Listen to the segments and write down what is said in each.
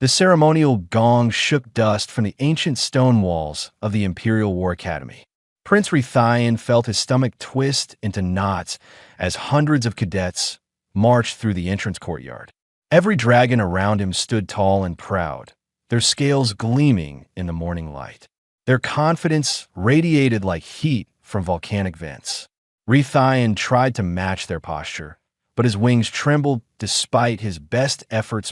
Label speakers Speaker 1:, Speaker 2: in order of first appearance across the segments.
Speaker 1: The ceremonial gong shook dust from the ancient stone walls of the Imperial War Academy. Prince Rethian felt his stomach twist into knots as hundreds of cadets marched through the entrance courtyard. Every dragon around him stood tall and proud, their scales gleaming in the morning light. Their confidence radiated like heat from volcanic vents. Rethian tried to match their posture, but his wings trembled despite his best efforts.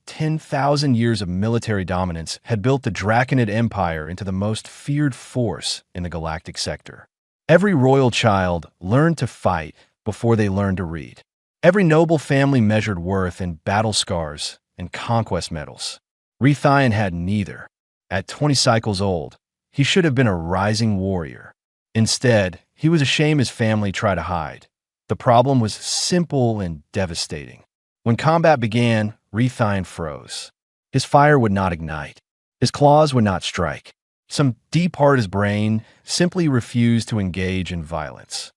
Speaker 1: 10,000 years of military dominance had built the Draconid Empire into the most feared force in the galactic sector. Every royal child learned to fight before they learned to read. Every noble family measured worth in battle scars and conquest medals. Rethian had neither. At 20 cycles old, he should have been a rising warrior. Instead, he was ashamed his family tried to hide. The problem was simple and devastating. When combat began, Rethian froze. His fire would not ignite. His claws would not strike. Some deep part of his brain simply refused to engage in violence.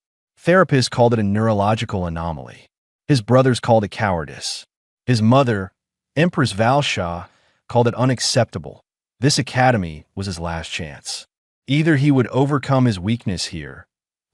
Speaker 1: Therapists called it a neurological anomaly. His brothers called it cowardice. His mother, Empress Valsha, called it unacceptable. This academy was his last chance. Either he would overcome his weakness here,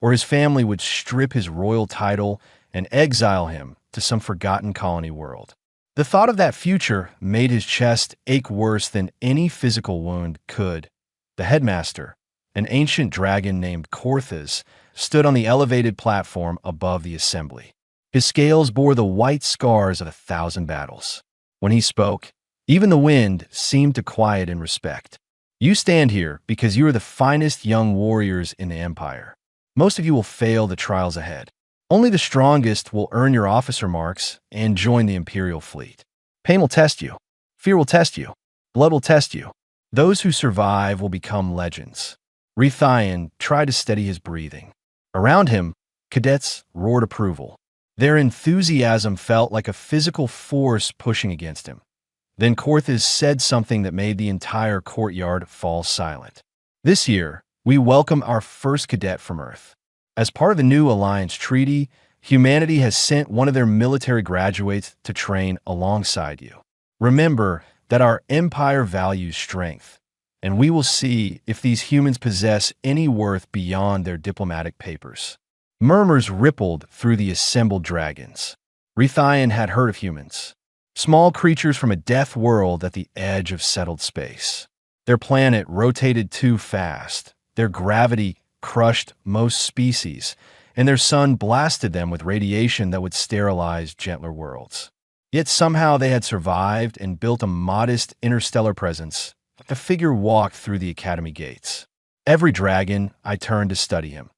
Speaker 1: or his family would strip his royal title and exile him to some forgotten colony world. The thought of that future made his chest ache worse than any physical wound could. The headmaster, an ancient dragon named Korthas, stood on the elevated platform above the assembly. His scales bore the white scars of 1,000 battles. When he spoke, even the wind seemed to quiet in respect. You stand here because you are the finest young warriors in the Empire. Most of you will fail the trials ahead. Only the strongest will earn your officer marks and join the Imperial fleet. Pain will test you. Fear will test you. Blood will test you. Those who survive will become legends. Rethian tried to steady his breathing. Around him, cadets roared approval. Their enthusiasm felt like a physical force pushing against him. Then Korthas said something that made the entire courtyard fall silent. This year, we welcome our first cadet from Earth. As part of the new alliance treaty, humanity has sent one of their military graduates to train alongside you. Remember that our empire values strength, and we will see if these humans possess any worth beyond their diplomatic papers. Murmurs rippled through the assembled dragons. Rethian had heard of humans. Small creatures from a death world at the edge of settled space. Their planet rotated too fast. Their gravity crushed most species, and their sun blasted them with radiation that would sterilize gentler worlds. Yet somehow they had survived and built a modest interstellar presence. The figure walked through the academy gates. Every dragon, I turned to study him.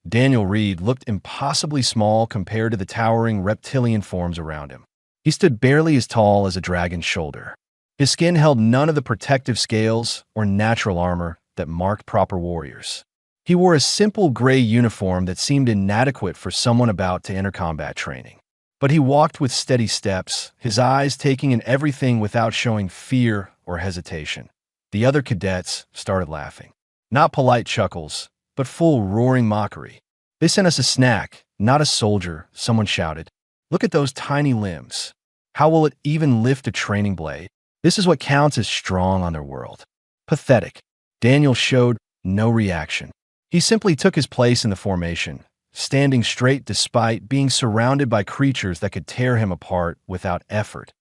Speaker 1: Daniel Reed looked impossibly small compared to the towering reptilian forms around him. He stood barely as tall as a dragon's shoulder. His skin held none of the protective scales or natural armor that marked proper warriors. He wore a simple gray uniform that seemed inadequate for someone about to enter combat training. But he walked with steady steps, his eyes taking in everything without showing fear or hesitation. The other cadets started laughing. Not polite chuckles, but full roaring mockery. They sent us a snack, not a soldier, someone shouted. Look at those tiny limbs. How will it even lift a training blade? This is what counts as strong on their world. Pathetic. Daniel showed no reaction. He simply took his place in the formation, standing straight despite being surrounded by creatures that could tear him apart without effort.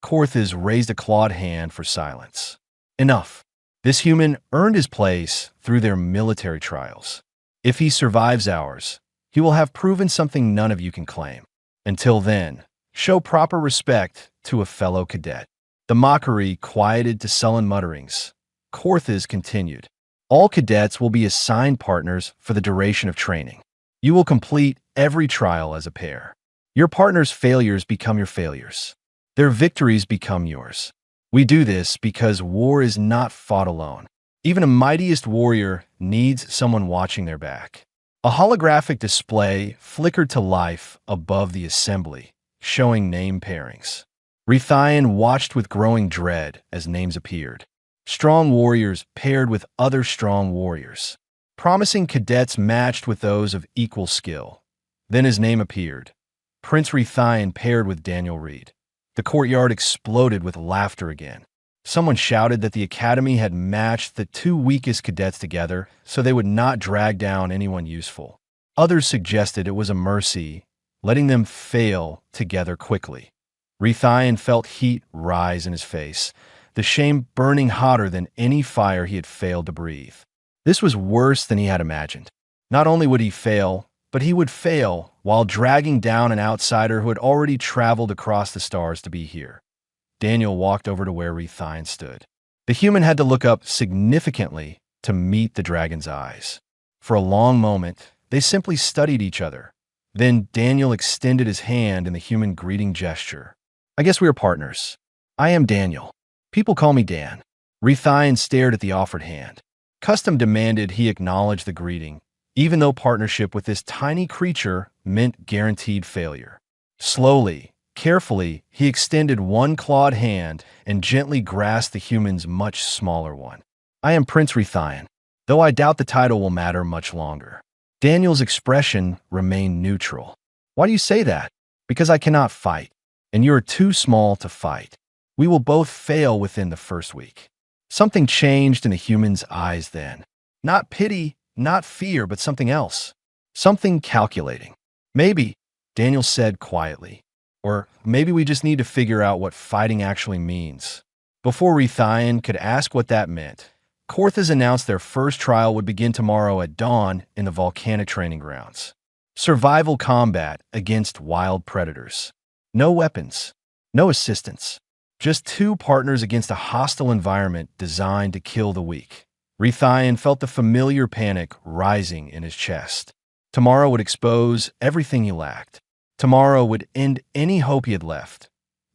Speaker 1: Korthas raised a clawed hand for silence. Enough. This human earned his place through their military trials. If he survives ours, he will have proven something none of you can claim. Until then, show proper respect to a fellow cadet. The mockery quieted to sullen mutterings. Korthas continued. All cadets will be assigned partners for the duration of training. You will complete every trial as a pair. Your partner's failures become your failures. Their victories become yours. We do this because war is not fought alone. Even a mightiest warrior needs someone watching their back. A holographic display flickered to life above the assembly, showing name pairings. Rethian watched with growing dread as names appeared. Strong warriors paired with other strong warriors. Promising cadets matched with those of equal skill. Then his name appeared. Prince Rethian paired with Daniel Reed. The courtyard exploded with laughter again. Someone shouted that the academy had matched the two weakest cadets together so they would not drag down anyone useful. Others suggested it was a mercy, letting them fail together quickly. Rethian felt heat rise in his face, the shame burning hotter than any fire he had failed to breathe. This was worse than he had imagined. Not only would he fail, but he would fail while dragging down an outsider who had already traveled across the stars to be here. Daniel walked over to where Rethian stood. The human had to look up significantly to meet the dragon's eyes. For a long moment, they simply studied each other. Then Daniel extended his hand in the human greeting gesture. I guess we are partners. I am Daniel. People call me Dan. Rethian stared at the offered hand. Custom demanded he acknowledge the greeting, even though partnership with this tiny creature meant guaranteed failure. Slowly, carefully, he extended one clawed hand and gently grasped the human's much smaller one. I am Prince Rethian, though I doubt the title will matter much longer. Daniel's expression remained neutral. Why do you say that? Because I cannot fight, and you are too small to fight. We will both fail within the first week. Something changed in the human's eyes then. Not pity, not fear, but something else. Something calculating. Maybe, Daniel said quietly. Or maybe we just need to figure out what fighting actually means. Before Rethian could ask what that meant, Korthas announced their first trial would begin tomorrow at dawn in the volcanic training grounds. Survival combat against wild predators. No weapons, no assistance. Just two partners against a hostile environment designed to kill the weak. Rethian felt the familiar panic rising in his chest. Tomorrow would expose everything he lacked. Tomorrow would end any hope he had left.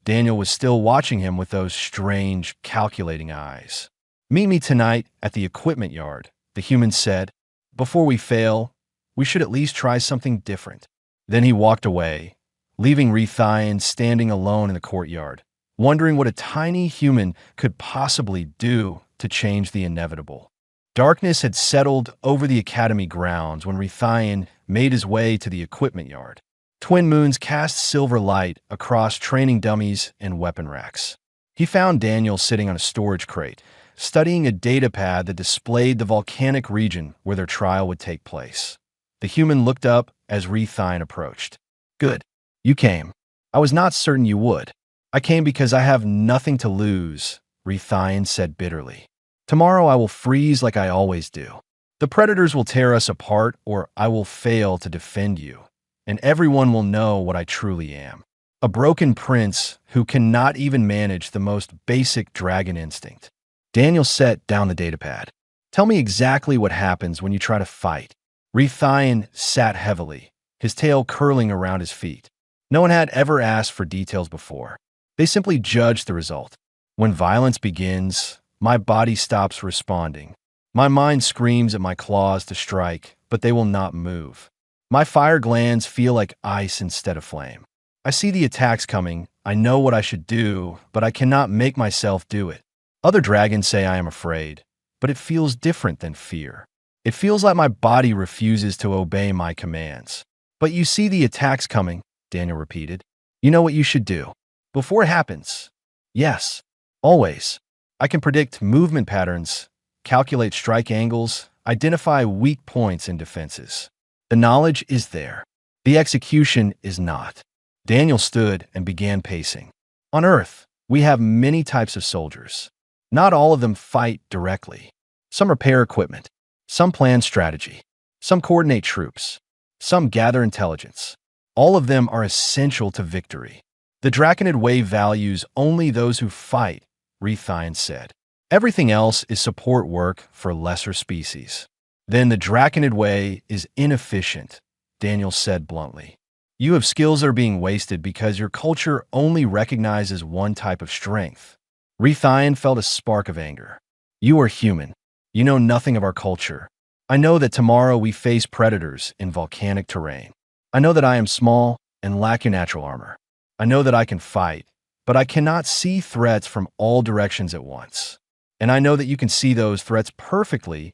Speaker 1: Daniel was still watching him with those strange, calculating eyes. Meet me tonight at the equipment yard, the human said. Before we fail, we should at least try something different. Then he walked away, leaving Rethian standing alone in the courtyard, wondering what a tiny human could possibly do to change the inevitable. Darkness had settled over the academy grounds when Rethian made his way to the equipment yard. Twin moons cast silver light across training dummies and weapon racks. He found Daniel sitting on a storage crate, studying a datapad that displayed the volcanic region where their trial would take place. The human looked up as Rethian approached. Good. You came. I was not certain you would. I came because I have nothing to lose, Rethian said bitterly. Tomorrow I will freeze like I always do. The predators will tear us apart, or I will fail to defend you, and everyone will know what I truly am. A broken prince who cannot even manage the most basic dragon instinct. Daniel set down the datapad. Tell me exactly what happens when you try to fight. Rethian sat heavily, his tail curling around his feet. No one had ever asked for details before. They simply judged the result. When violence begins, my body stops responding. My mind screams at my claws to strike, but they will not move. My fire glands feel like ice instead of flame. I see the attacks coming, I know what I should do, but I cannot make myself do it. Other dragons say I am afraid, but it feels different than fear. It feels like my body refuses to obey my commands. But you see the attacks coming, Daniel repeated. You know what you should do. Before it happens. Yes, always. I can predict movement patterns, calculate strike angles, identify weak points in defenses. The knowledge is there. The execution is not. Daniel stood and began pacing. On Earth, we have many types of soldiers. Not all of them fight directly. Some repair equipment. Some plan strategy. Some coordinate troops. Some gather intelligence. All of them are essential to victory. The Draconid Way values only those who fight, Rethian said. Everything else is support work for lesser species. Then the Draconid Way is inefficient, Daniel said bluntly. You have skills that are being wasted because your culture only recognizes one type of strength. Rethian felt a spark of anger. You are human. You know nothing of our culture. I know that tomorrow we face predators in volcanic terrain. I know that I am small and lack your natural armor. I know that I can fight, but I cannot see threats from all directions at once. And I know that you can see those threats perfectly,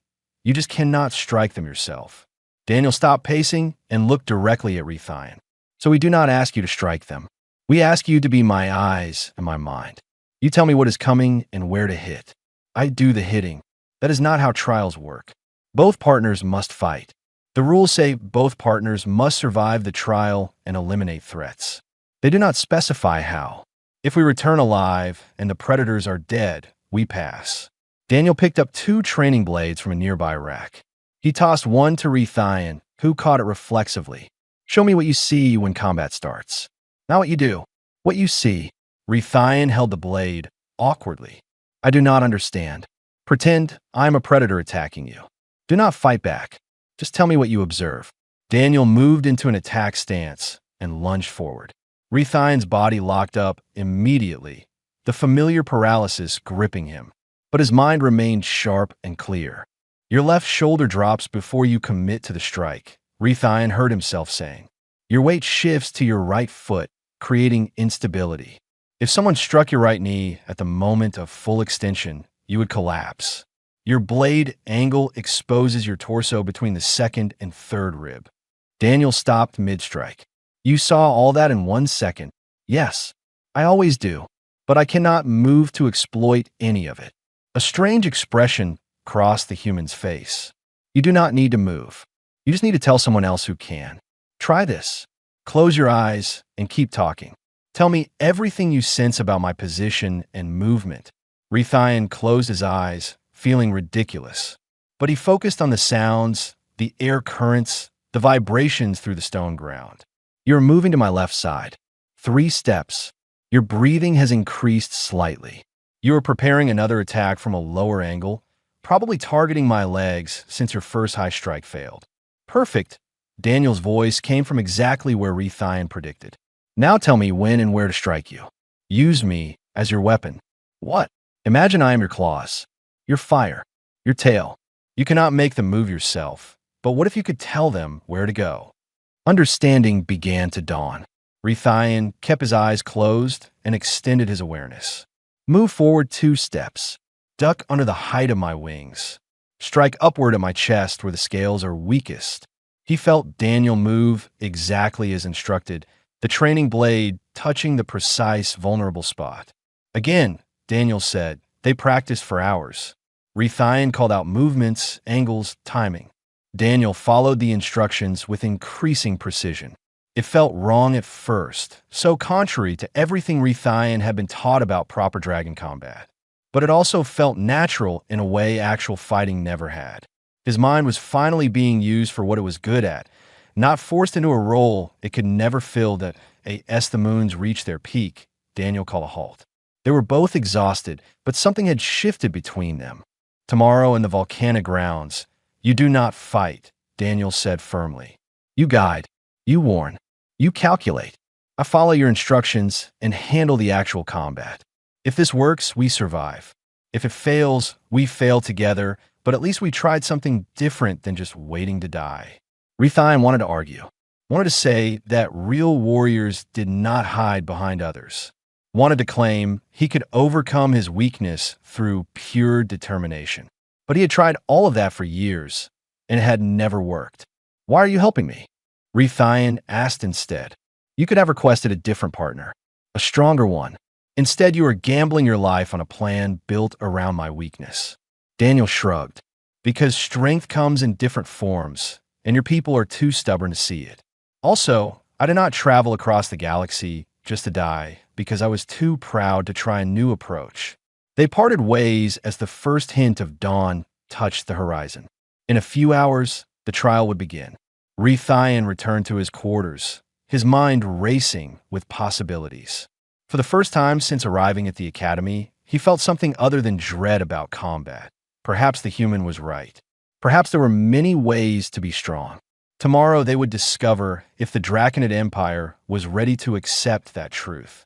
Speaker 1: you just cannot strike them yourself. Daniel stopped pacing and looked directly at Rethian. So we do not ask you to strike them. We ask you to be my eyes and my mind. You tell me what is coming and where to hit. I do the hitting. That is not how trials work. Both partners must fight. The rules say both partners must survive the trial and eliminate threats. They do not specify how. If we return alive and the predators are dead, we pass. Daniel picked up 2 training blades from a nearby rack. He tossed one to Rethian, who caught it reflexively. Show me what you see when combat starts. Not what you do. What you see. Rethian held the blade, awkwardly. I do not understand. Pretend I am a predator attacking you. Do not fight back. Just tell me what you observe. Daniel moved into an attack stance and lunged forward. Rethian's body locked up immediately, the familiar paralysis gripping him. But his mind remained sharp and clear. Your left shoulder drops before you commit to the strike, Rethian heard himself saying. Your weight shifts to your right foot, creating instability. If someone struck your right knee at the moment of full extension, you would collapse. Your blade angle exposes your torso between the second and third rib. Daniel stopped mid-strike. You saw all that in 1 second. Yes, I always do, but I cannot move to exploit any of it. A strange expression crossed the human's face. You do not need to move. You just need to tell someone else who can. Try this. Close your eyes and keep talking. Tell me everything you sense about my position and movement. Rethian closed his eyes, feeling ridiculous. But he focused on the sounds, the air currents, the vibrations through the stone ground. You're moving to my left side. 3 steps. Your breathing has increased slightly. You are preparing another attack from a lower angle, probably targeting my legs since your first high strike failed. Perfect. Daniel's voice came from exactly where Rethian predicted. Now tell me when and where to strike you. Use me as your weapon. What? Imagine I am your claws, your fire, your tail. You cannot make them move yourself, but what if you could tell them where to go? Understanding began to dawn. Rethian kept his eyes closed and extended his awareness. Move forward 2 steps. Duck under the height of my wings. Strike upward at my chest where the scales are weakest. He felt Daniel move exactly as instructed, the training blade touching the precise, vulnerable spot. Again, Daniel said, they practiced for hours. Rethian called out movements, angles, timing. Daniel followed the instructions with increasing precision. It felt wrong at first, so contrary to everything Rethian had been taught about proper dragon combat. But it also felt natural in a way actual fighting never had. His mind was finally being used for what it was good at, not forced into a role it could never fill that as the moons reached their peak, Daniel called a halt. They were both exhausted, but something had shifted between them. Tomorrow in the volcanic grounds, you do not fight, Daniel said firmly. You guide, you warn, you calculate. I follow your instructions and handle the actual combat. If this works, we survive. If it fails, we fail together, but at least we tried something different than just waiting to die. Rethian wanted to argue, wanted to say that real warriors did not hide behind others, wanted to claim he could overcome his weakness through pure determination. But he had tried all of that for years, and it had never worked. Why are you helping me? Rethian asked instead. You could have requested a different partner, a stronger one. Instead, you are gambling your life on a plan built around my weakness. Daniel shrugged. Because strength comes in different forms, and your people are too stubborn to see it. Also, I did not travel across the galaxy just to die because I was too proud to try a new approach. They parted ways as the first hint of dawn touched the horizon. In a few hours, the trial would begin. Rethian returned to his quarters, his mind racing with possibilities. For the first time since arriving at the academy, he felt something other than dread about combat. Perhaps the human was right. Perhaps there were many ways to be strong. Tomorrow they would discover if the Draconid Empire was ready to accept that truth.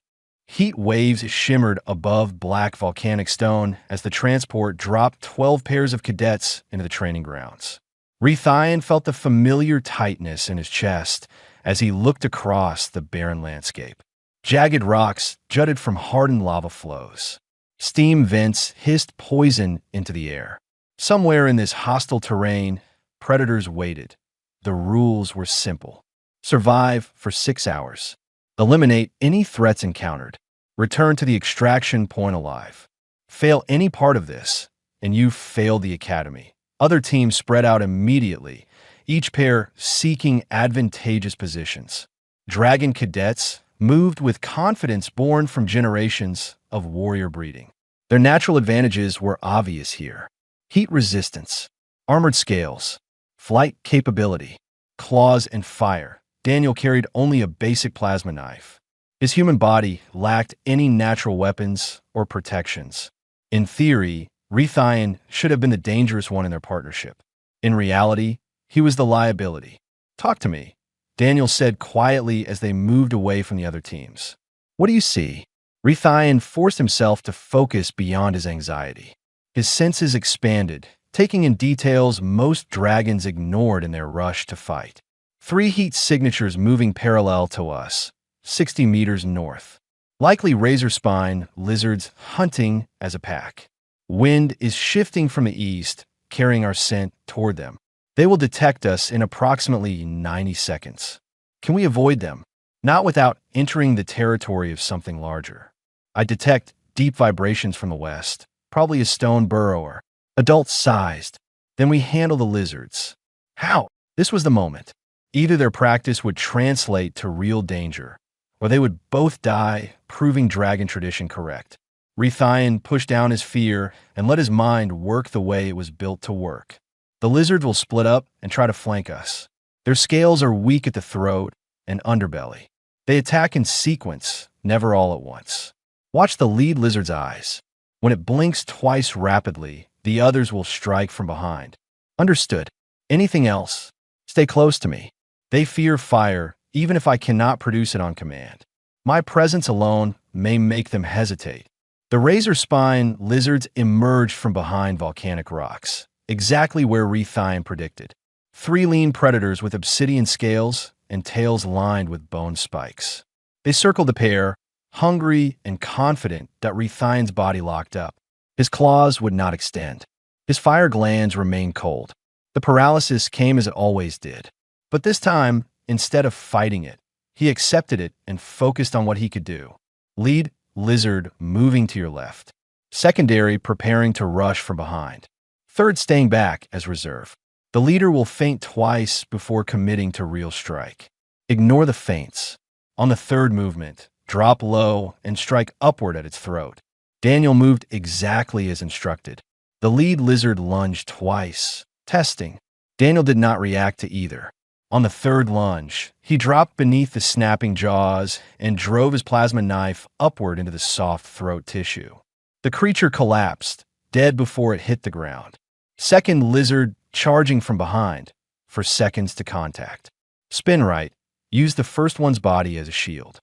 Speaker 1: Heat waves shimmered above black volcanic stone as the transport dropped 12 pairs of cadets into the training grounds. Rethian felt the familiar tightness in his chest as he looked across the barren landscape. Jagged rocks jutted from hardened lava flows. Steam vents hissed poison into the air. Somewhere in this hostile terrain, predators waited. The rules were simple. Survive for 6 hours. Eliminate any threats encountered. Return to the extraction point alive. Fail any part of this, and you've failed the academy. Other teams spread out immediately, each pair seeking advantageous positions. Dragon cadets moved with confidence born from generations of warrior breeding. Their natural advantages were obvious here: heat resistance, armored scales, flight capability, claws, and fire. Daniel carried only a basic plasma knife. His human body lacked any natural weapons or protections. In theory, Rethian should have been the dangerous one in their partnership. In reality, he was the liability. "Talk to me," Daniel said quietly as they moved away from the other teams. "What do you see?" Rethian forced himself to focus beyond his anxiety. His senses expanded, taking in details most dragons ignored in their rush to fight. 3 heat signatures moving parallel to us, 60 meters north. Likely razor spine lizards hunting as a pack. Wind is shifting from the east, carrying our scent toward them. They will detect us in approximately 90 seconds. Can we avoid them? Not without entering the territory of something larger. I detect deep vibrations from the west, probably a stone burrower, adult-sized. Then we handle the lizards. How? This was the moment. Either their practice would translate to real danger, or they would both die, proving dragon tradition correct. Rethian pushed down his fear and let his mind work the way it was built to work. The lizards will split up and try to flank us. Their scales are weak at the throat and underbelly. They attack in sequence, never all at once. Watch the lead lizard's eyes. When it blinks twice rapidly, the others will strike from behind. Understood. Anything else? Stay close to me. They fear fire, even if I cannot produce it on command. My presence alone may make them hesitate. The razor spine lizards emerged from behind volcanic rocks, exactly where Rethian predicted. 3 lean predators with obsidian scales and tails lined with bone spikes. They circled the pair, hungry and confident that Rethian's body locked up. His claws would not extend. His fire glands remained cold. The paralysis came as it always did. But this time, instead of fighting it, he accepted it and focused on what he could do. Lead lizard moving to your left. Secondary preparing to rush from behind. Third staying back as reserve. The leader will feint twice before committing to real strike. Ignore the feints. On the third movement, drop low and strike upward at its throat. Daniel moved exactly as instructed. The lead lizard lunged twice, testing. Daniel did not react to either. On the third lunge, he dropped beneath the snapping jaws and drove his plasma knife upward into the soft throat tissue. The creature collapsed, dead before it hit the ground. Second lizard charging from behind, for seconds to contact. Spin right, use the first one's body as a shield.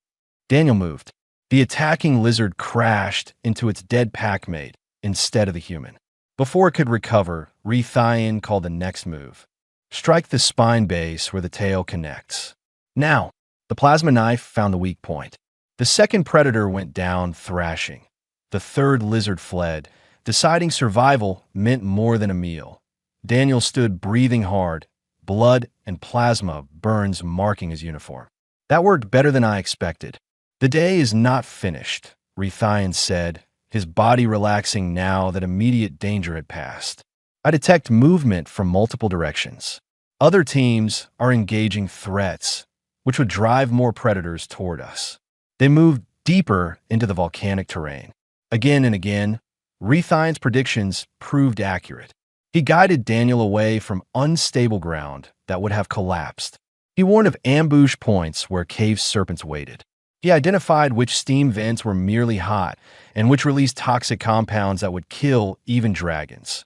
Speaker 1: Daniel moved. The attacking lizard crashed into its dead packmate instead of the human. Before it could recover, Rethian called the next move. Strike the spine base where the tail connects. Now, the plasma knife found the weak point. The second predator went down thrashing. The third lizard fled, deciding survival meant more than a meal. Daniel stood breathing hard, blood and plasma burns marking his uniform. That worked better than I expected. The day is not finished, Rethian said, his body relaxing now that immediate danger had passed. I detect movement from multiple directions. Other teams are engaging threats, which would drive more predators toward us. They moved deeper into the volcanic terrain. Again and again, Rethian's predictions proved accurate. He guided Daniel away from unstable ground that would have collapsed. He warned of ambush points where cave serpents waited. He identified which steam vents were merely hot and which released toxic compounds that would kill even dragons.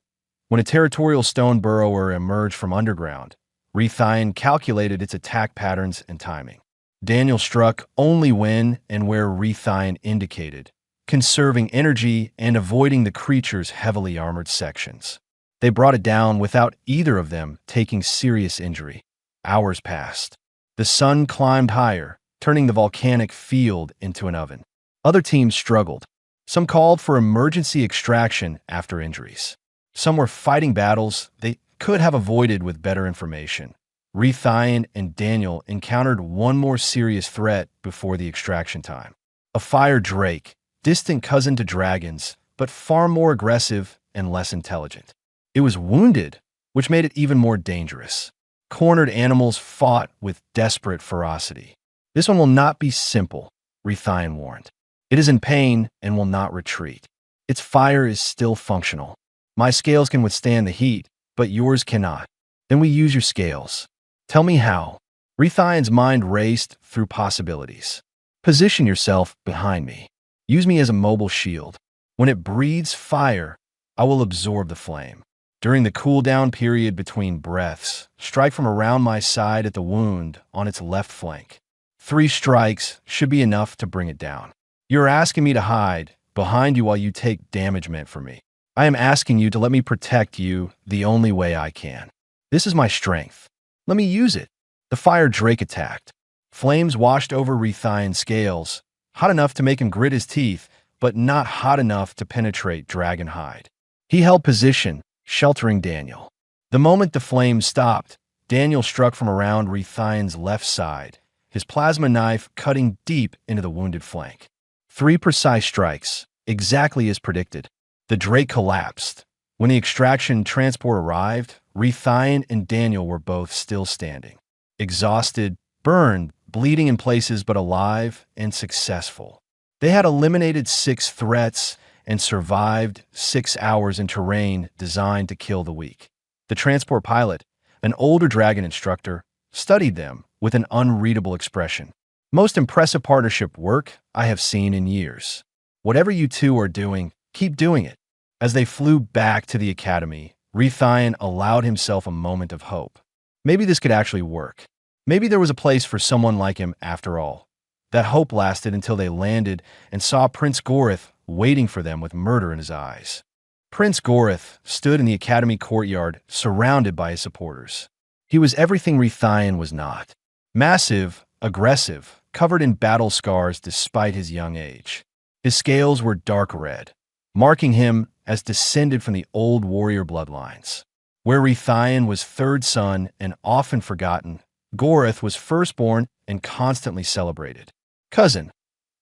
Speaker 1: When a territorial stone burrower emerged from underground, Rethian calculated its attack patterns and timing. Daniel struck only when and where Rethian indicated, conserving energy and avoiding the creature's heavily armored sections. They brought it down without either of them taking serious injury. Hours passed. The sun climbed higher, turning the volcanic field into an oven. Other teams struggled. Some called for emergency extraction after injuries. Some were fighting battles they could have avoided with better information. Rethian and Daniel encountered one more serious threat before the extraction time. A fire drake distant cousin to dragons, but far more aggressive and less intelligent. It was wounded, which made it even more dangerous. Cornered animals fought with desperate ferocity. This one will not be simple, Rethian warned. It is in pain and will not retreat. Its fire is still functional. My scales can withstand the heat, but yours cannot. Then we use your scales. Tell me how. Rethian's mind raced through possibilities. Position yourself behind me. Use me as a mobile shield. When it breathes fire, I will absorb the flame. During the cool-down period between breaths, strike from around my side at the wound on its left flank. 3 strikes should be enough to bring it down. You're asking me to hide behind you while you take damage meant for me. I am asking you to let me protect you the only way I can. This is my strength. Let me use it. The fire drake attacked. Flames washed over Rethian's scales, hot enough to make him grit his teeth, but not hot enough to penetrate dragon hide. He held position, sheltering Daniel. The moment the flames stopped, Daniel struck from around Rethian's left side, his plasma knife cutting deep into the wounded flank. 3 precise strikes, exactly as predicted. The drake collapsed. When the extraction transport arrived, Rethian and Daniel were both still standing. Exhausted, burned, bleeding in places but alive and successful. They had eliminated 6 threats and survived 6 hours in terrain designed to kill the weak. The transport pilot, an older dragon instructor, studied them with an unreadable expression. Most impressive partnership work I have seen in years. Whatever you two are doing, keep doing it. As they flew back to the academy, Rethian allowed himself a moment of hope. Maybe this could actually work. Maybe there was a place for someone like him after all. That hope lasted until they landed and saw Prince Gorith waiting for them with murder in his eyes. Prince Gorith stood in the academy courtyard, surrounded by his supporters. He was everything Rethian was not. Massive, aggressive, covered in battle scars despite his young age. His scales were dark red, marking him as descended from the old warrior bloodlines. Where Rethian was third son and often forgotten, Gorith was firstborn and constantly celebrated. Cousin,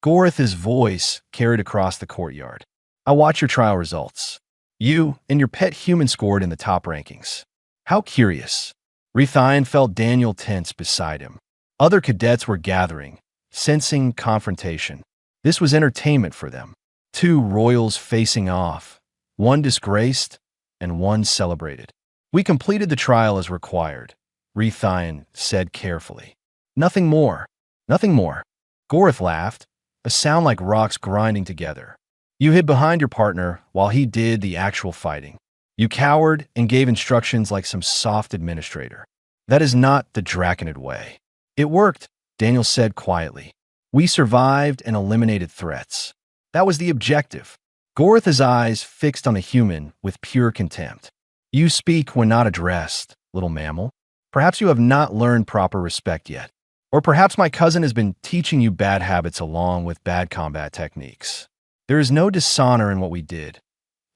Speaker 1: Gorith's voice carried across the courtyard. I watch your trial results. You and your pet human scored in the top rankings. How curious. Rethian felt Daniel tense beside him. Other cadets were gathering, sensing confrontation. This was entertainment for them. 2 royals facing off, one disgraced and one celebrated. We completed the trial as required, Rethian said carefully. Nothing more. Nothing more. Gorith laughed, a sound like rocks grinding together. You hid behind your partner while he did the actual fighting. You cowered and gave instructions like some soft administrator. That is not the Draconid way. It worked, Daniel said quietly. We survived and eliminated threats. That was the objective. Gorith's eyes fixed on the human with pure contempt. You speak when not addressed, little mammal. Perhaps you have not learned proper respect yet. Or perhaps my cousin has been teaching you bad habits along with bad combat techniques. There is no dishonor in what we did,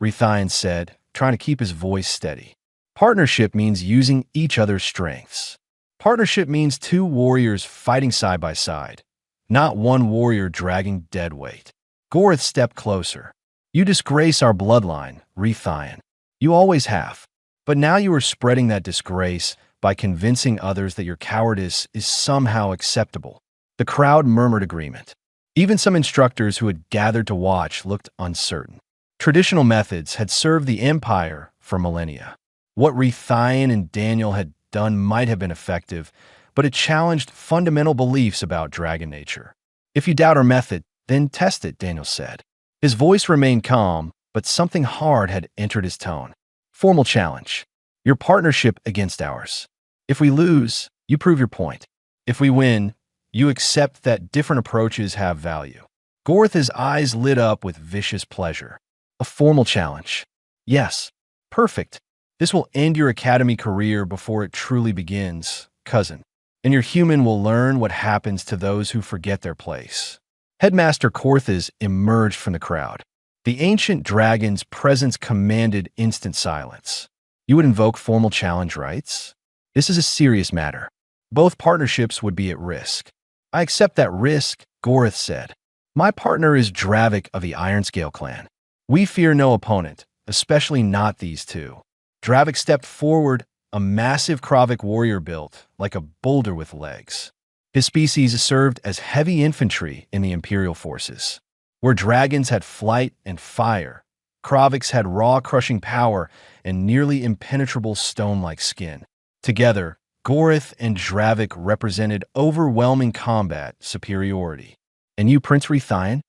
Speaker 1: Rethian said, trying to keep his voice steady. Partnership means using each other's strengths. Partnership means 2 warriors fighting side by side, not one warrior dragging dead weight. Gorith stepped closer. You disgrace our bloodline, Rethian. You always have. But now you are spreading that disgrace by convincing others that your cowardice is somehow acceptable. The crowd murmured agreement. Even some instructors who had gathered to watch looked uncertain. Traditional methods had served the Empire for millennia. What Rethian and Daniel had done might have been effective, but it challenged fundamental beliefs about dragon nature. If you doubt our method, then test it, Daniel said. His voice remained calm, but something hard had entered his tone. Formal challenge. Your partnership against ours. If we lose, you prove your point. If we win, you accept that different approaches have value. Gorith's eyes lit up with vicious pleasure. A formal challenge. Yes. Perfect. This will end your academy career before it truly begins, cousin. And your human will learn what happens to those who forget their place. Headmaster Corthas emerged from the crowd. The ancient dragon's presence commanded instant silence. You would invoke formal challenge rights? This is a serious matter. Both partnerships would be at risk. I accept that risk, Gorith said. My partner is Dravik of the Ironscale clan. We fear no opponent, especially not these two. Dravik stepped forward, a massive Kravik warrior built like a boulder with legs. His species served as heavy infantry in the Imperial forces. Where dragons had flight and fire, Kraviks had raw crushing power and nearly impenetrable stone-like skin. Together, Gorith and Dravik represented overwhelming combat superiority. And you, Prince Rethian?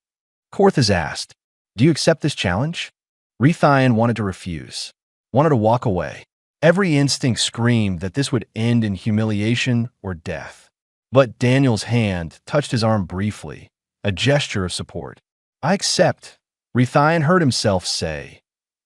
Speaker 1: Korthas asked, do you accept this challenge? Rethian wanted to refuse, wanted to walk away. Every instinct screamed that this would end in humiliation or death. But Daniel's hand touched his arm briefly, a gesture of support. I accept, Rethian heard himself say.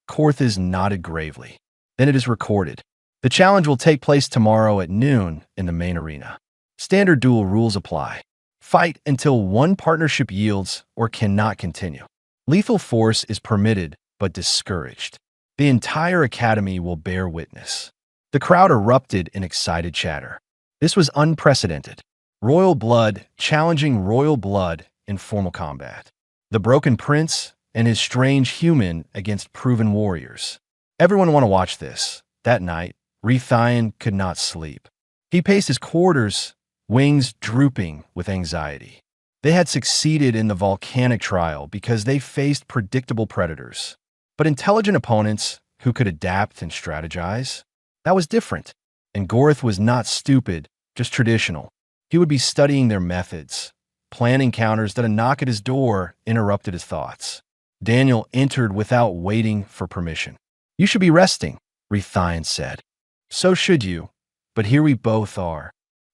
Speaker 1: Korthas nodded gravely. Then it is recorded. The challenge will take place tomorrow at noon in the main arena. Standard duel rules apply. Fight until one partnership yields or cannot continue. Lethal force is permitted but discouraged. The entire academy will bear witness. The crowd erupted in excited chatter. This was unprecedented. Royal blood challenging royal blood in formal combat. The broken prince and his strange human against proven warriors. Everyone want to watch this. That night, Rethian could not sleep. He paced his quarters, wings drooping with anxiety. They had succeeded in the volcanic trial because they faced predictable predators. But intelligent opponents who could adapt and strategize? That was different. And Gorith was not stupid, just traditional. He would be studying their methods, planning counters that a knock at his door interrupted his thoughts. Daniel entered without waiting for permission. You should be resting, Rethian said. So should you, but here we both are.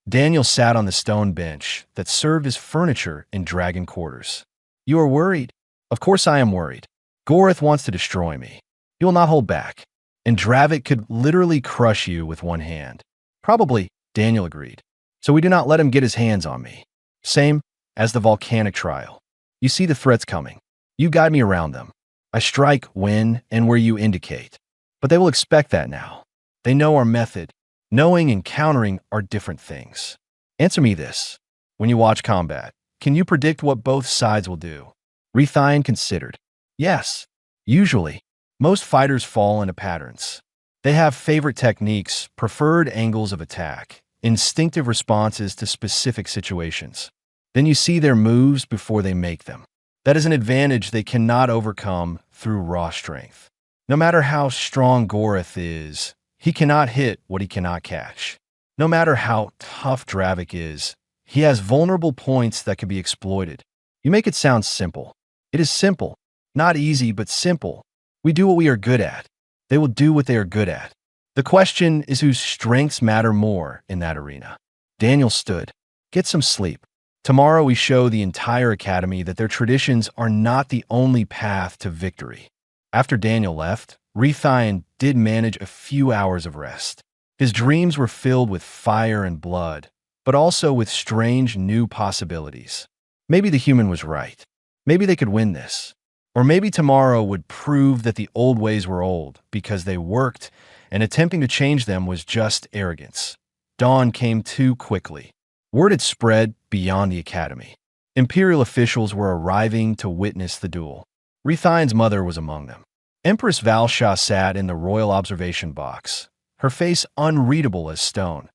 Speaker 1: Daniel sat on the stone bench that served as furniture in dragon quarters. You are worried? Of course I am worried. Gorith wants to destroy me. He will not hold back. And Dravik could literally crush you with one hand. Probably, Daniel agreed. So we do not let him get his hands on me. Same as the volcanic trial. You see the threats coming. You guide me around them. I strike when and where you indicate. But they will expect that now. They know our method. Knowing and countering are different things. Answer me this. When you watch combat, can you predict what both sides will do? Rethian considered. Yes. Usually, most fighters fall into patterns. They have favorite techniques, preferred angles of attack, instinctive responses to specific situations. Then you see their moves before they make them. That is an advantage they cannot overcome through raw strength. No matter how strong Gorith is, he cannot hit what he cannot catch. No matter how tough Dravik is, he has vulnerable points that can be exploited. You make it sound simple. It is simple. Not easy, but simple. We do what we are good at. They will do what they are good at. The question is whose strengths matter more in that arena. Daniel stood. Get some sleep. Tomorrow we show the entire academy that their traditions are not the only path to victory. After Daniel left, Rethian did manage a few hours of rest. His dreams were filled with fire and blood, but also with strange new possibilities. Maybe the human was right. Maybe they could win this. Or maybe tomorrow would prove that the old ways were old because they worked, and attempting to change them was just arrogance. Dawn came too quickly. Word had spread beyond the academy. Imperial officials were arriving to witness the duel. Rethian's mother was among them. Empress Valsha sat in the royal observation box, her face unreadable as stone.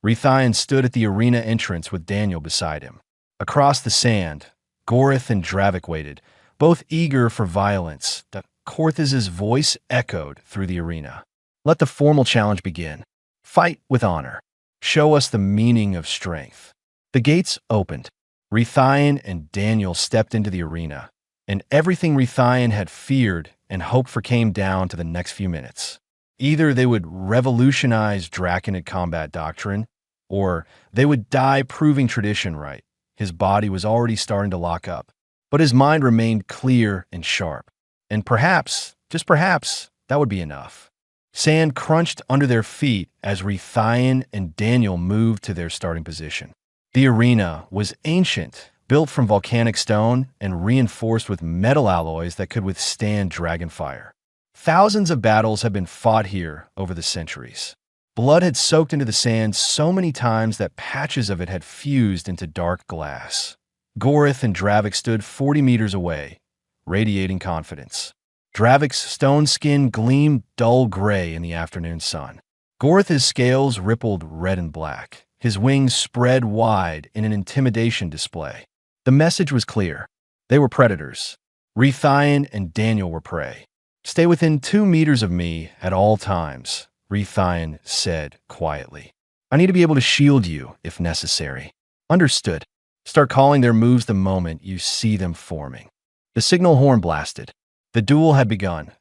Speaker 1: Rethian stood at the arena entrance with Daniel beside him. Across the sand, Gorith and Dravik waited, both eager for violence. Korthas' voice echoed through the arena. Let the formal challenge begin. Fight with honor. Show us the meaning of strength. The gates opened. Rethian and Daniel stepped into the arena, and everything Rethian had feared and hoped for came down to the next few minutes. Either they would revolutionize Draconid combat doctrine, or they would die proving tradition right. His body was already starting to lock up, but his mind remained clear and sharp. And perhaps, just perhaps, that would be enough. Sand crunched under their feet as Rethian and Daniel moved to their starting position. The arena was ancient, built from volcanic stone and reinforced with metal alloys that could withstand dragon fire. Thousands of battles have been fought here over the centuries. Blood had soaked into the sand so many times that patches of it had fused into dark glass. Gorith and Dravik stood 40 meters away, radiating confidence. Dravik's stone skin gleamed dull gray in the afternoon sun. Gorith's scales rippled red and black. His wings spread wide in an intimidation display. The message was clear. They were predators. Rethian and Daniel were prey. "Stay within 2 meters of me at all times," Rethian said quietly. "I need to be able to shield you if necessary." "Understood. Start calling their moves the moment you see them forming." The signal horn blasted. The duel had begun.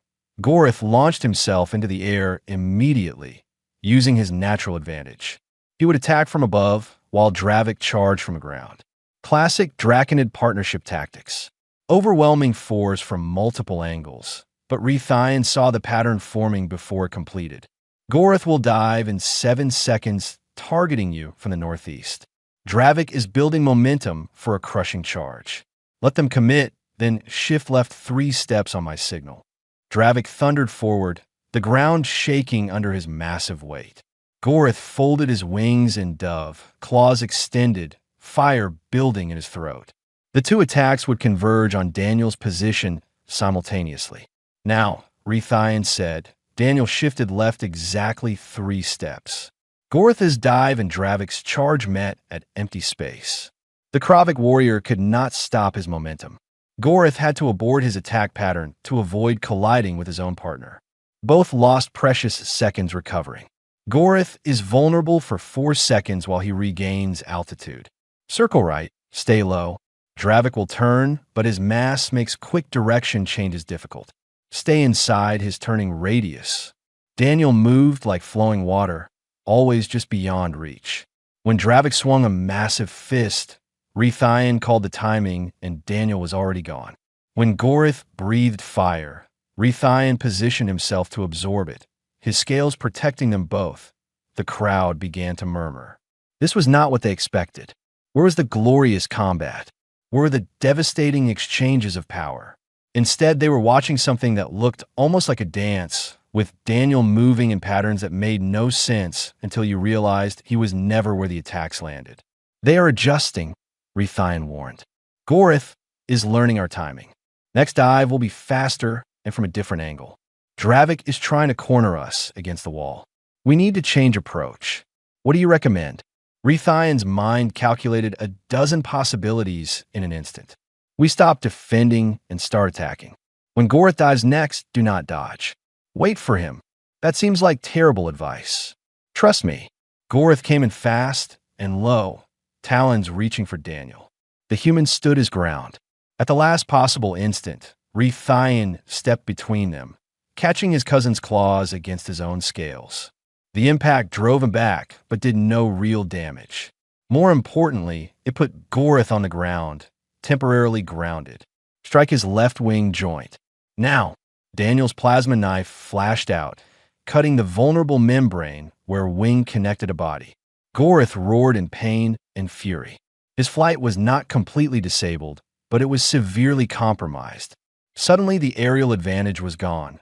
Speaker 1: Gorith launched himself into the air immediately, using his natural advantage. He would attack from above, while Dravik charged from the ground. Classic Draconid partnership tactics. Overwhelming force from multiple angles, but Rethian saw the pattern forming before it completed. Gorith will dive in 7 seconds, targeting you from the northeast. Dravik is building momentum for a crushing charge. Let them commit, then shift left 3 steps on my signal. Dravik thundered forward, the ground shaking under his massive weight. Gorith folded his wings in dove, claws extended, fire building in his throat. The 2 attacks would converge on Daniel's position simultaneously. "Now," Rethian said. Daniel shifted left exactly 3 steps. Gorith's dive and Dravik's charge met at empty space. The Kravik warrior could not stop his momentum. Gorith had to abort his attack pattern to avoid colliding with his own partner. Both lost precious seconds recovering. Gorith is vulnerable for 4 seconds while he regains altitude. Circle right, stay low. Dravik will turn, but his mass makes quick direction changes difficult. Stay inside his turning radius. Daniel moved like flowing water, always just beyond reach. When Dravik swung a massive fist, Rethian called the timing and Daniel was already gone. When Gorith breathed fire, Rethian positioned himself to absorb it, his scales protecting them both. The crowd began to murmur. This was not what they expected. Where was the glorious combat? Where were the devastating exchanges of power? Instead, they were watching something that looked almost like a dance, with Daniel moving in patterns that made no sense until you realized he was never where the attacks landed. "They are adjusting," Rethian warned. "Gorith is learning our timing. Next dive will be faster and from a different angle. Dravik is trying to corner us against the wall. We need to change approach. What do you recommend?" Rethian's mind calculated a dozen possibilities in an instant. "We stop defending and start attacking. When Gorith dives next, do not dodge. Wait for him. That seems like terrible advice. Trust me." Gorith came in fast and low, talons reaching for Daniel. The human stood his ground. At the last possible instant, Rethian stepped between them, catching his cousin's claws against his own scales. The impact drove him back, but did no real damage. More importantly, it put Gorith on the ground, temporarily grounded. Strike his left wing joint. Now, Daniel's plasma knife flashed out, cutting the vulnerable membrane where wing connected a body. Gorith roared in pain and fury. His flight was not completely disabled, but it was severely compromised. Suddenly, the aerial advantage was gone.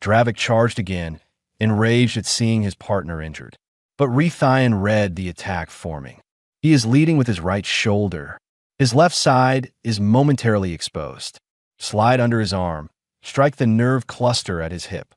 Speaker 1: Dravik charged again, enraged at seeing his partner injured. But Rethian read the attack forming. He is leading with his right shoulder. His left side is momentarily exposed. Slide under his arm. Strike the nerve cluster at his hip.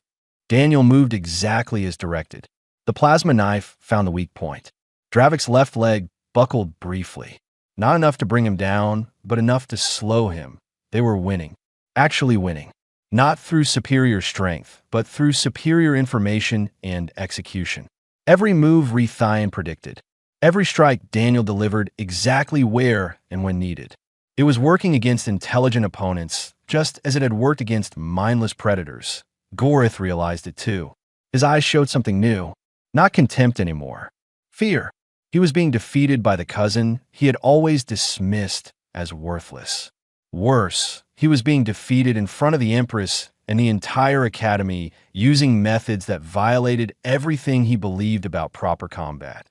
Speaker 1: Daniel moved exactly as directed. The plasma knife found the weak point. Dravik's left leg buckled briefly. Not enough to bring him down, but enough to slow him. They were winning. Actually winning. Not through superior strength, but through superior information and execution. Every move Rethian predicted. Every strike Daniel delivered exactly where and when needed. It was working against intelligent opponents, just as it had worked against mindless predators. Gorith realized it too. His eyes showed something new. Not contempt anymore. Fear. He was being defeated by the cousin he had always dismissed as worthless. Worse, he was being defeated in front of the Empress and the entire academy using methods that violated everything he believed about proper combat.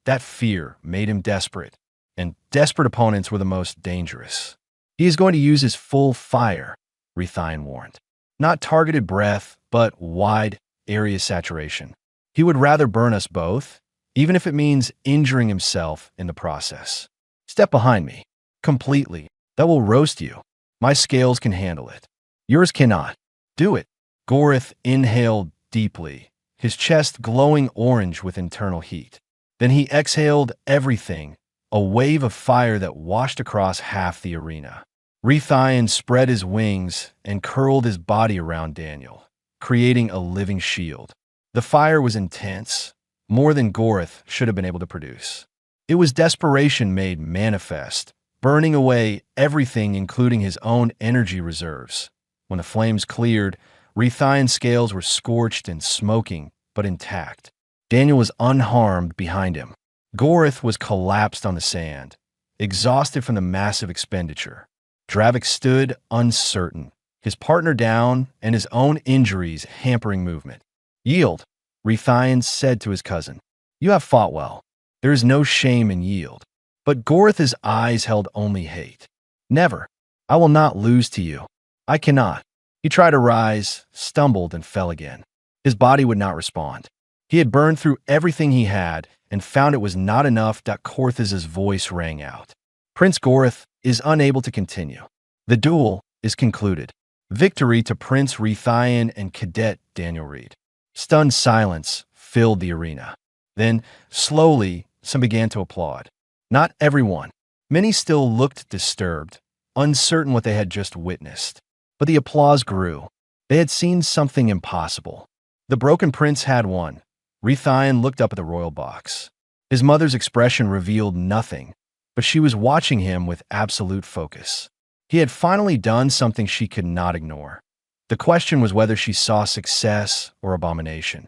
Speaker 1: That fear made him desperate, and desperate opponents were the most dangerous. "He is going to use his full fire," Rethian warned. "Not targeted breath, but wide area saturation. He would rather burn us both, even if it means injuring himself in the process. Step behind me." Completely. That will roast you. My scales can handle it. Yours cannot. Do it. Gorith inhaled deeply, his chest glowing orange with internal heat. Then he exhaled everything, a wave of fire that washed across half the arena. Rethian spread his wings and curled his body around Daniel, creating a living shield. The fire was intense, more than Gorith should have been able to produce. It was desperation made manifest, burning away everything including his own energy reserves. When the flames cleared, Rethian's scales were scorched and smoking, but intact. Daniel was unharmed behind him. Gorith was collapsed on the sand, exhausted from the massive expenditure. Dravik stood uncertain, his partner down and his own injuries hampering movement. Yield, Rethian said to his cousin. You have fought well. There is no shame in yield. But Gorith's eyes held only hate. Never. I will not lose to you. I cannot. He tried to rise, stumbled, and fell again. His body would not respond. He had burned through everything he had and found it was not enough. Korth's voice rang out. Prince Gorith is unable to continue. The duel is concluded. Victory to Prince Rethian and Cadet Daniel Reed. Stunned silence filled the arena. Then, slowly, some began to applaud. Not everyone. Many still looked disturbed, uncertain what they had just witnessed. But the applause grew. They had seen something impossible. The broken prince had won. Rethian looked up at the royal box. His mother's expression revealed nothing, but she was watching him with absolute focus. He had finally done something she could not ignore. The question was whether she saw success or abomination.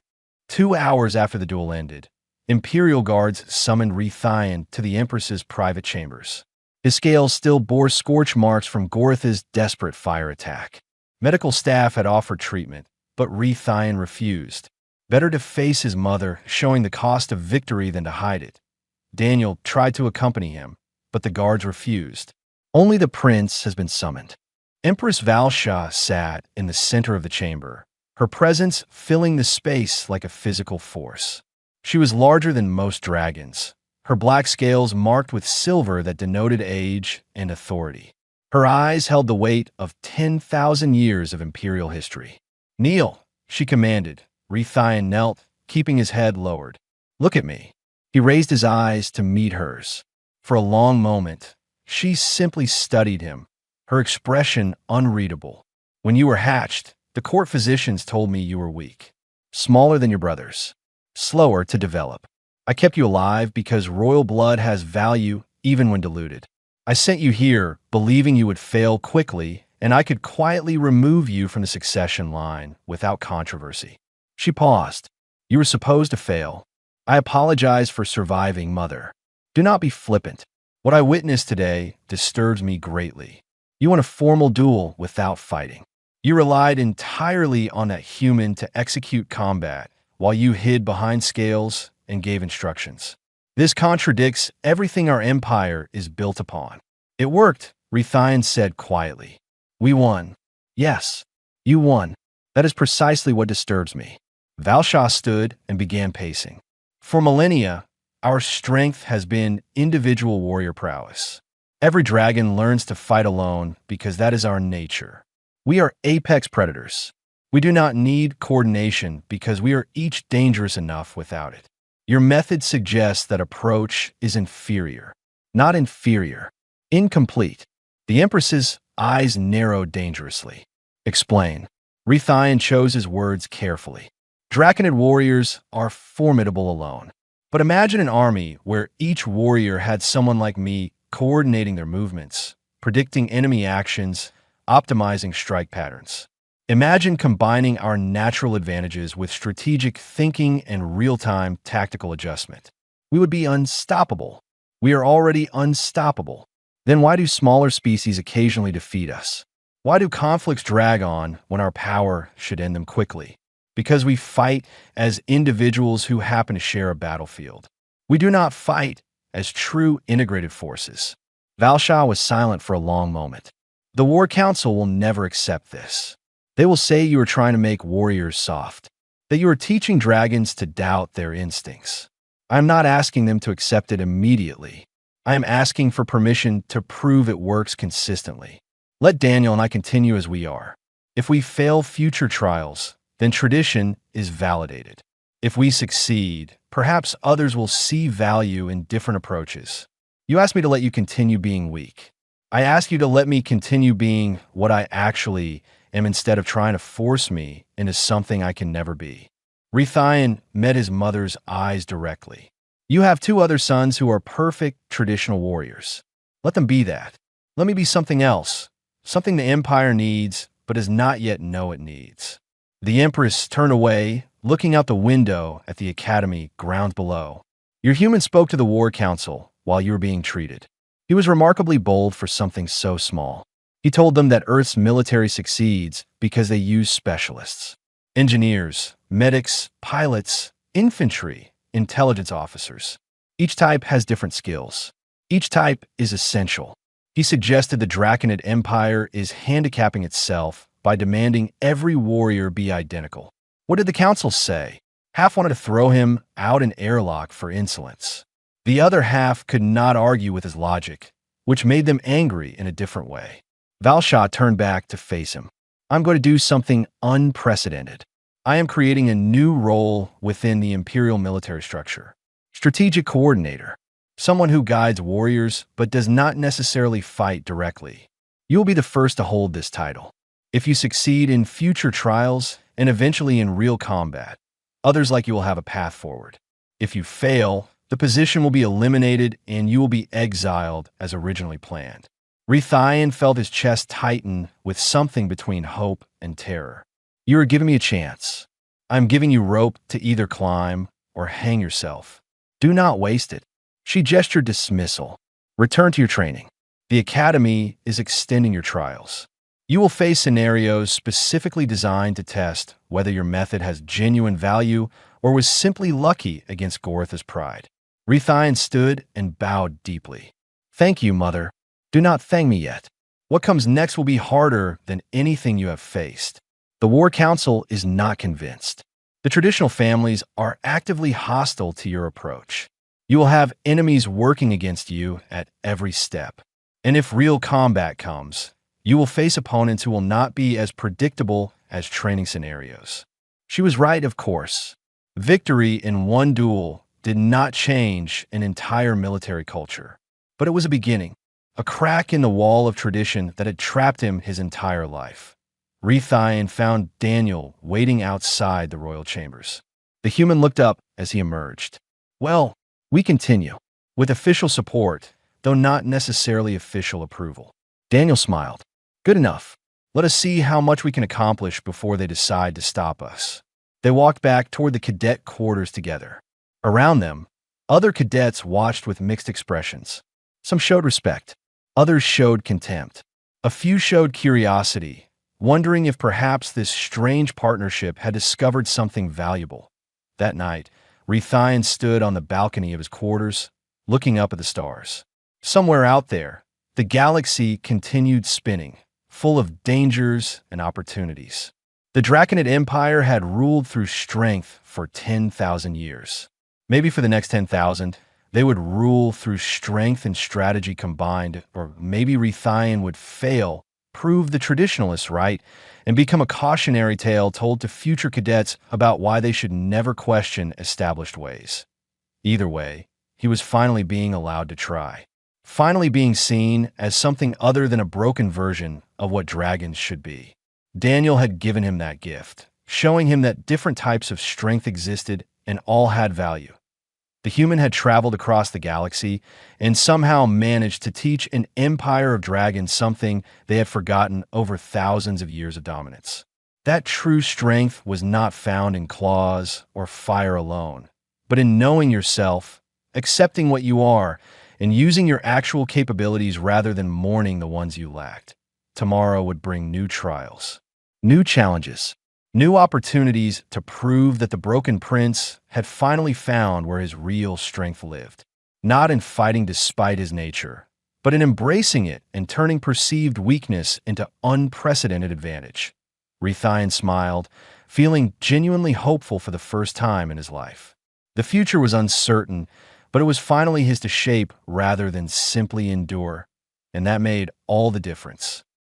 Speaker 1: 2 hours after the duel ended, Imperial guards summoned Rethian to the Empress's private chambers. His scales still bore scorch marks from Gorith's desperate fire attack. Medical staff had offered treatment, but Rethian refused. Better to face his mother, showing the cost of victory than to hide it. Daniel tried to accompany him, but the guards refused. Only the prince has been summoned. Empress Valsha sat in the center of the chamber, her presence filling the space like a physical force. She was larger than most dragons, her black scales marked with silver that denoted age and authority. Her eyes held the weight of 10,000 years of imperial history. Kneel, she commanded. Rethian knelt, keeping his head lowered. Look at me. He raised his eyes to meet hers. For a long moment, she simply studied him, her expression unreadable. When you were hatched, the court physicians told me you were weak, smaller than your brothers, slower to develop. I kept you alive because royal blood has value even when diluted. I sent you here believing you would fail quickly and I could quietly remove you from the succession line without controversy. She paused. You were supposed to fail. I apologize for surviving, Mother. Do not be flippant. What I witnessed today disturbs me greatly. You won a formal duel without fighting. You relied entirely on that human to execute combat while you hid behind scales and gave instructions. This contradicts everything our empire is built upon. It worked, Rethian said quietly. We won. Yes, you won. That is precisely what disturbs me. Valsha stood and began pacing. For millennia, our strength has been individual warrior prowess. Every dragon learns to fight alone because that is our nature. We are apex predators. We do not need coordination because we are each dangerous enough without it. Your method suggests that approach is inferior, not inferior, incomplete. The Empress's eyes narrowed dangerously. Explain. Rethian chose his words carefully. Draconid warriors are formidable alone. But imagine an army where each warrior had someone like me coordinating their movements, predicting enemy actions, optimizing strike patterns. Imagine combining our natural advantages with strategic thinking and real-time tactical adjustment. We would be unstoppable. We are already unstoppable. Then why do smaller species occasionally defeat us? Why do conflicts drag on when our power should end them quickly? Because we fight as individuals who happen to share a battlefield. We do not fight as true integrated forces. Valsha was silent for a long moment. The War Council will never accept this. They will say you are trying to make warriors soft, that you are teaching dragons to doubt their instincts. I am not asking them to accept it immediately. I am asking for permission to prove it works consistently. Let Daniel and I continue as we are. If we fail future trials, then tradition is validated. If we succeed, perhaps others will see value in different approaches. You asked me to let you continue being weak. I ask you to let me continue being what I actually am instead of trying to force me into something I can never be. Rethian met his mother's eyes directly. You have two other sons who are perfect traditional warriors. Let them be that. Let me be something else, something the Empire needs, but does not yet know it needs. The Empress turned away, looking out the window at the Academy ground below. Your human spoke to the War Council while you were being treated. He was remarkably bold for something so small. He told them that Earth's military succeeds because they use specialists. Engineers, medics, pilots, infantry, intelligence officers. Each type has different skills. Each type is essential. He suggested the Draconid Empire is handicapping itself by demanding every warrior be identical. What did the council say? Half wanted to throw him out an airlock for insolence. The other half could not argue with his logic, which made them angry in a different way. Valsha turned back to face him. I'm going to do something unprecedented. I am creating a new role within the Imperial military structure. Strategic coordinator. Someone who guides warriors but does not necessarily fight directly. You will be the first to hold this title. If you succeed in future trials and eventually in real combat, others like you will have a path forward. If you fail, the position will be eliminated and you will be exiled as originally planned. Rethian felt his chest tighten with something between hope and terror. You are giving me a chance. I'm giving you rope to either climb or hang yourself. Do not waste it. She gestured dismissal. Return to your training. The Academy is extending your trials. You will face scenarios specifically designed to test whether your method has genuine value or was simply lucky against Gortha's pride. Rethian stood and bowed deeply. Thank you, Mother. Do not thank me yet. What comes next will be harder than anything you have faced. The War Council is not convinced. The traditional families are actively hostile to your approach. You will have enemies working against you at every step. And if real combat comes, you will face opponents who will not be as predictable as training scenarios. She was right, of course. Victory in one duel did not change an entire military culture. But it was a beginning, a crack in the wall of tradition that had trapped him his entire life. Rethian found Daniel waiting outside the royal chambers. The human looked up as he emerged. Well, we continue. With official support, though not necessarily official approval. Daniel smiled. Good enough. Let us see how much we can accomplish before they decide to stop us. They walked back toward the cadet quarters together. Around them, other cadets watched with mixed expressions. Some showed respect. Others showed contempt. A few showed curiosity, wondering if perhaps this strange partnership had discovered something valuable. That night, Rethian stood on the balcony of his quarters, looking up at the stars. Somewhere out there, the galaxy continued spinning, full of dangers and opportunities. The Draconid Empire had ruled through strength for 10,000 years. Maybe for the next 10,000, they would rule through strength and strategy combined, or maybe Rethian would fail, prove the traditionalists right, and become a cautionary tale told to future cadets about why they should never question established ways. Either way, he was finally being allowed to try. Finally being seen as something other than a broken version of what dragons should be. Daniel had given him that gift, showing him that different types of strength existed and all had value. The human had traveled across the galaxy and somehow managed to teach an empire of dragons something they had forgotten over thousands of years of dominance. That true strength was not found in claws or fire alone, but in knowing yourself, accepting what you are, and using your actual capabilities rather than mourning the ones you lacked. Tomorrow would bring new trials, new challenges, new opportunities to prove that the Broken Prince had finally found where his real strength lived. Not in fighting despite his nature, but in embracing it and turning perceived weakness into unprecedented advantage. Rethian smiled, feeling genuinely hopeful for the first time in his life. The future was uncertain, But it was finally his to shape rather than simply endure, and that made all the difference.